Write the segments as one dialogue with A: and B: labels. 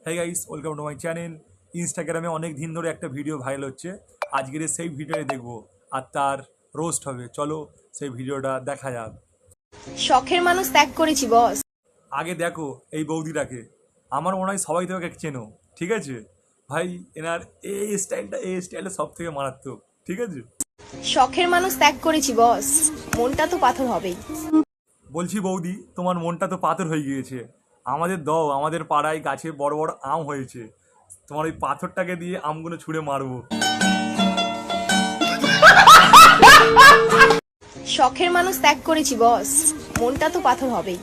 A: হ্যাঁ guys, welcome to my channel. ইনস্টাগ্রামে অনেক দিন ধরে একটা ভিডিও ভাইরাল হচ্ছে। আজকের সেই ভিডিওটা দেখবো আর তার রোস্ট হবে। চলো সেই ভিডিওটা দেখা যাক।
B: শখের মানুষ ত্যাগ করেছি বস।
A: আগে দেখো এই বৌদিটাকে, আমার মনে হয় সবাই তোমাকে চেনো। ঠিক আছে ভাই, এনার এই স্টাইলটা সব থেকে মারাত্মক। ঠিক আছে,
B: শখের মানুষ ত্যাগ করেছি বস, মনটা তো পাথর হবেই।
A: বলছি বৌদি, তোমার মনটা তো পাথর হয়ে গিয়েছে। আমাদের দাও, আমাদের পাড়ায় গাছে বড় বড় আম হয়েছে, তোমার ওই পাথরটাকে দিয়ে আমগুলো ছুঁড়ে মারবো।
B: শখের মানুষ ত্যাগ করেছি বস, মনটা তো পাথর হবেই।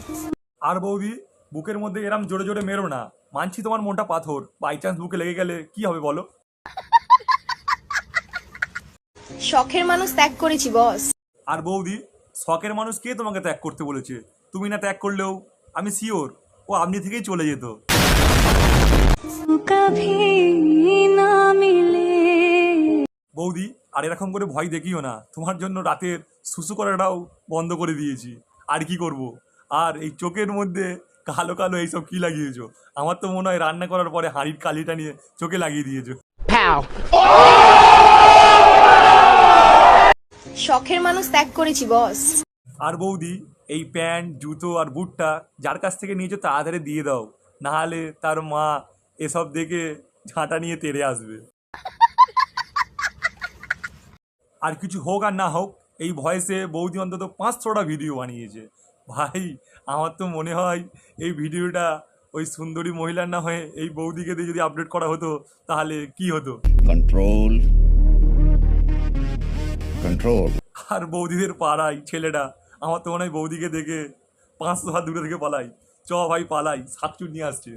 A: আর বৌদি, বুকের মধ্যে এরম জোরে জোরে মেরো না। মানছি তোমার মনটা পাথর, বাই চান্স বুকে লেগে গেলে কি হবে বলো।
B: শখের মানুষ ত্যাগ করেছি বস।
A: আর বৌদি, শখের মানুষ কে তোমাকে ত্যাগ করতে বলেছে? তুমি না ত্যাগ করলেও আমি শিওর ও আপনি থেকেই চলে যেত। বৌদি, আর এরকম করে ভয় দেখিও না। তোমার জন্য রাতের শুশু করাটাও বন্ধ করে দিয়েছি। আর কি করব। আর এই চোখের মধ্যে কালো কালো এইসব কি লাগিয়েছো? আমার তো মনে হয় রান্না করার পরে হাঁড়ির কালিটা নিয়ে চোখে লাগিয়ে দিয়েছো।
B: শখের মানুষ ত্যাগ করেছি বস।
A: আর বৌদি, এই প্যান্ট জুতো আর বুটটা যার কাছ থেকে নিয়েছো তাড়াতাড়ি দিয়ে দাও, নাহলে তার মা এসব দেখে ঝাঁটা নিয়ে তেড়ে আসবে। আর কিছু হোক আর না হোক, এই ভয়েসে বৌদি অন্তত 500টা ভিডিও বানিয়েছে। ভাই, আমার তো মনে হয় এই ভিডিওটা ওই সুন্দরী মহিলার না হয়ে এই বৌদিকে দিয়ে যদি আপডেট করা হতো তাহলে কি হতো।
C: Control control.
A: আর বৌদিদের পাড়ায় ছেলেটা, আমার তো মনে হয় বৌদিকে দেখে 500 হাত দূরে থেকে পালাই। চ ভাই পালাই, শাকচুর নিয়ে আসছে।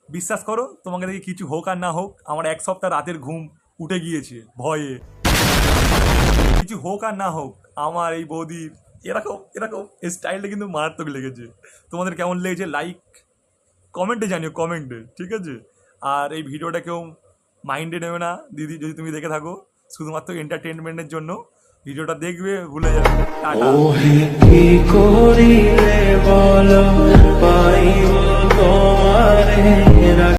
A: বিশ্বাস করো, তোমাকে দেখে কিছু হোক আর না হোক আমার 1 সপ্তাহ রাতের ঘুম উঠে গিয়েছে ভয়ে। কিছু হোক আর না হোক, আমার এই বৌদির এরকম এরকম স্টাইলটা কিন্তু মারাত্মক লেগেছে। তোমাদের কেমন লেগেছে লাইক কমেন্টে জানিও, কমেন্টে। ঠিক আছে, আর এই ভিডিওটা কেউ মাইন্ডে নেবে না দিদি, যদি তুমি দেখে থাকো শুধুমাত্র এন্টারটেনমেন্টের জন্য ভিডিওটা দেখবে, ভুলে যাবে। টাটা।